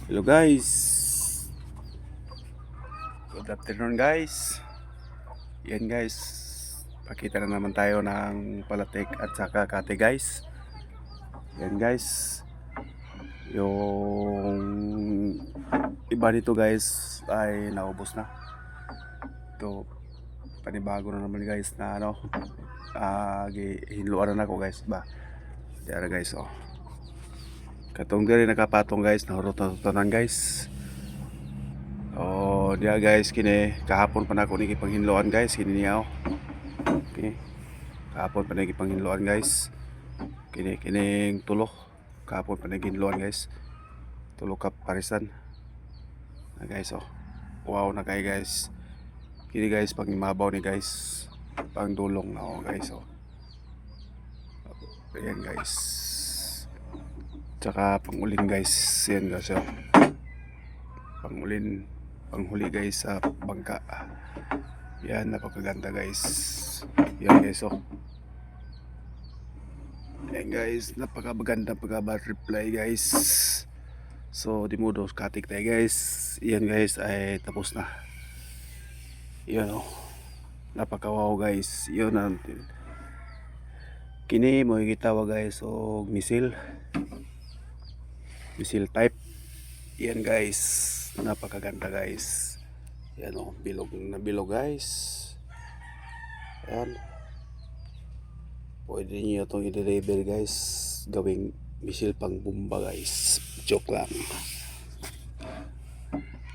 Hello guys, good afternoon guys. Yan guys, pakita na naman tayo ng palatik at saka kate guys. Yan guys, yung iba nito guys ay naubos na. Ito, panibago na naman guys na hinluan na ako guys ba. Diyan guys oh. Katong diri nakapatong guys, nahurutan guys. Oh, dia guys kini kahapon pa na ako nikipanghinloan guys, kini niya oh. Okay. Kahapon pa nikipanghinloan guys. Kining tulo. Kahapon pa naghinloan guys. Tulo ka parisan. Na guys oh. Wow na kay guys. Kini guys pang imabaw ni guys. Pang dulong na oh guys oh. Ayan guys. Tsaka pangulin guys. Yan guys oh. Pangulin, panghuli guys sa bangka. Yan, napakaganda guys. Yan guys oh. Yan guys, napakaganda pagka-reply guys. So di mo dos katik tayo guys. Yan guys ay tapos na. Yan oh. Napakawaw guys. Yun natin. Kini mo gitawa guys o misil. Misil type. Yan guys, napakaganda guys. Yan oh, bilog na bilog guys. Yan. Pwede niyo itong i-deliver guys. Gawing misil pang bomba guys. Joke lang.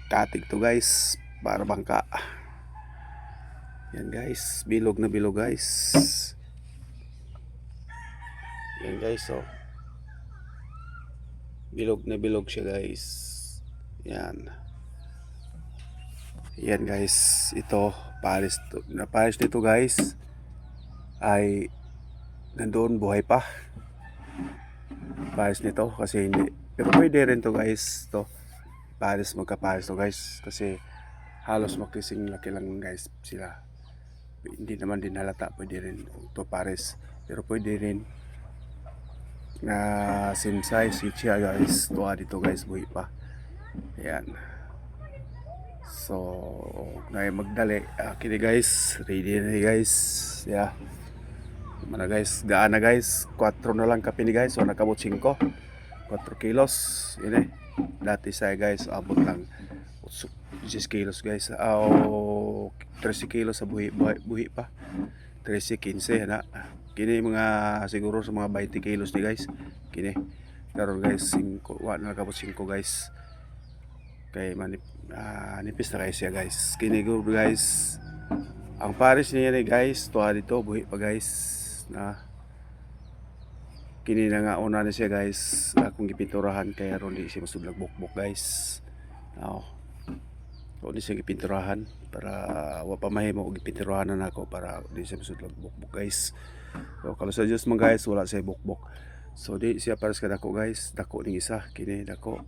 Katig to guys. Para bangka. Yan guys. Bilog na bilog guys. Yan guys oh. Bilog na bilog siya guys. Yan. Yan guys. Ito. Pares nito guys. Ay nandoon buhay pa. Pares nito kasi hindi. Pero pwede rin to guys. To. Pares magkapares to guys. Kasi halos makising laki lang guys sila. Hindi naman din halata. Pwede rin to pares. Pero pwede rin na same size siya guys. Tuwa dito guys. Buhay pa. Ayan. So na magdali. Kini guys. Ready na guys. Yeah. Mana guys, gaan na guys. 4 na lang kape ni guys. So nakabot 5. 4 kilos. Yun eh. Dati saya guys, abot lang 10 kilos guys. 13 kilos sa buhi pa. 13, 15 na. Kini mga siguro sa mga 20 kilos ni guys. Kini. Karon guys, 5. Nakabot 5 guys. Kay nipis na guys siya guys. Kini guys. Ang pares niya ni guys, tuwa dito, buhi pa guys. Na kini na nga una na siya guys. Akong gipinturahan kaya ron di siya masudlag bukbok guys. So di siya gipinturahan para wa pa mahimo og gipinturahan na ako para di siya masudlag bukbok guys. So kalau sa Diyos man guys, wala siya bukbok. So di siya pares ka dako guys. Dako ning isa, kini dako.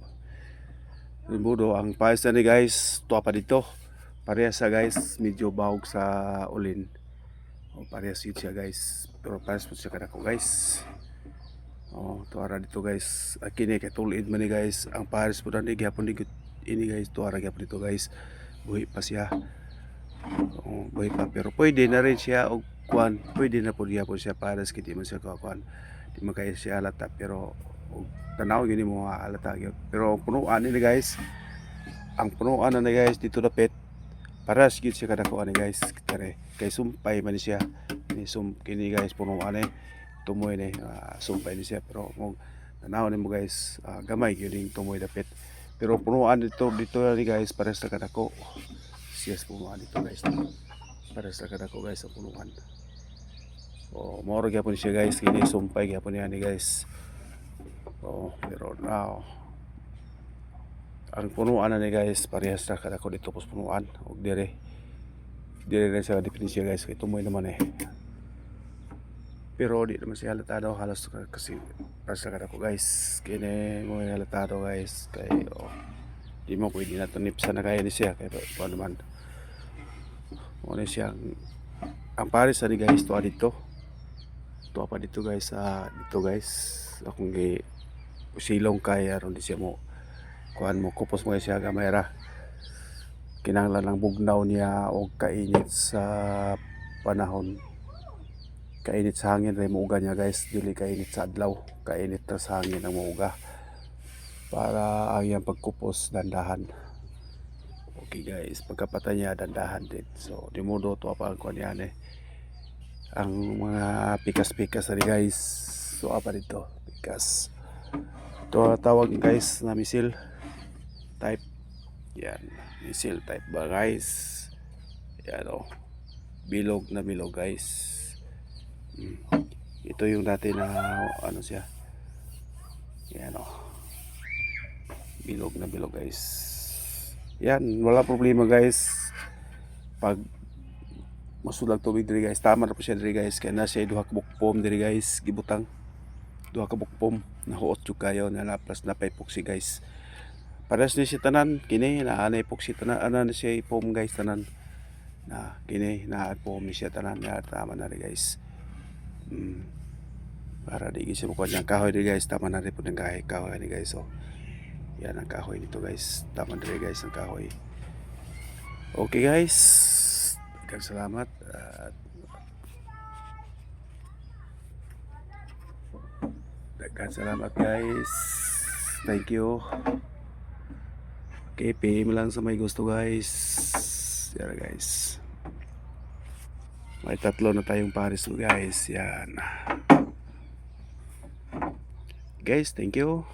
Budo ang pares na ni guys, tuwa pa dito. Parehas sa guys, medyo bahog sa ulin. O parehas yun siya guys. Pero parehas po siya kadako guys. O tuwara dito guys. Kini kay tulid man ni guys. Ang parehas po na gyapon ini guys. Tuwara gyapon dito guys. Buhi pa siya. O buhi pa. Pero pwede na rin siya og kuan. Pwede na po gyapon siya parehas kiti man siya kuan. Di man kay siya alata pero tanaw gini mo alata gyud. Pero punuan ni guys. Ang punuan na ni guys dito dapit. Paras gid siya kadako ani guys. Kay sumpay man siya. Ni kini guys punuan ni tumoy ni sumpay ni siya pero mo tanaw ni mo guys gamay gyud ning tumoy dapit. Pero punuan dito ni guys pares sa kadako. Siya punuan dito guys. Pares sa kadako guys sa punuan. Oh, moro gyapon siya guys. Kini sumpay gyapon ni guys. Oh, pero now ang punuan na ni guys, parehas na kadako dito pos punuan. Og dire na sa definisyon guys, kay tumoy naman eh. Pero di naman siya halatado halos kasi parehas na kadako guys. Kini mo halatado guys kay di mo pwede na tunipsa na kaya ni siya kay paano naman. Mo ni siya ang pares ni guys tuwa dito. Tuwa pa dito guys dito guys. Akong silong kaya ron di siya mo kuhan mo kupos mo siya gamay ra. Kinahanglan lang bugnaw niya o kainit sa panahon. Kainit sa hangin ray muuga niya guys, dili kainit sa adlaw, kainit na sa hangin ang muuga para ang iyang pagkupos dandahan. Okay guys, pagkapatay niya dandahan din. So di mo do to apa ang kuan yan ang mga pikas-pikas na guys. So apa dito pikas, ito tawag guys na misil type. Yan, misil type ba guys. Yan o, bilog na bilog guys. Ito yung dati na ano siya. Yan o, bilog na bilog guys. Yan, wala problema guys. Pag masulag tubig diri guys, tama na po siya diri guys. Kaya na siya duha ka bukpom diri guys, gibutang duha ka bukpom na huot jud kayo na laplas na epoxy guys. Pares ni si tanan kini na epoxy tanan ana na siya foam guys tanan. Na kini na foam ni siya tanan ya tama na ri guys. Para di gisi mo kanyang kahoy diri guys, tama na ri pud ang kahoy ni guys. So yan ang kahoy nito guys, tama na ri guys ang kahoy. Okay guys, salamat at daghang salamat guys. Thank you. Okay, PM lang sa may gusto guys. Yan guys. May 3 na tayong pares guys. Yan. Guys, thank you.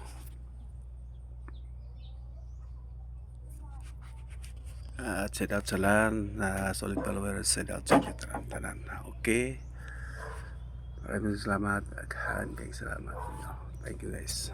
At send out sa lan na solid followers, send out sa tanan. Okay. Maraming salamat. Salamat. Thank you guys.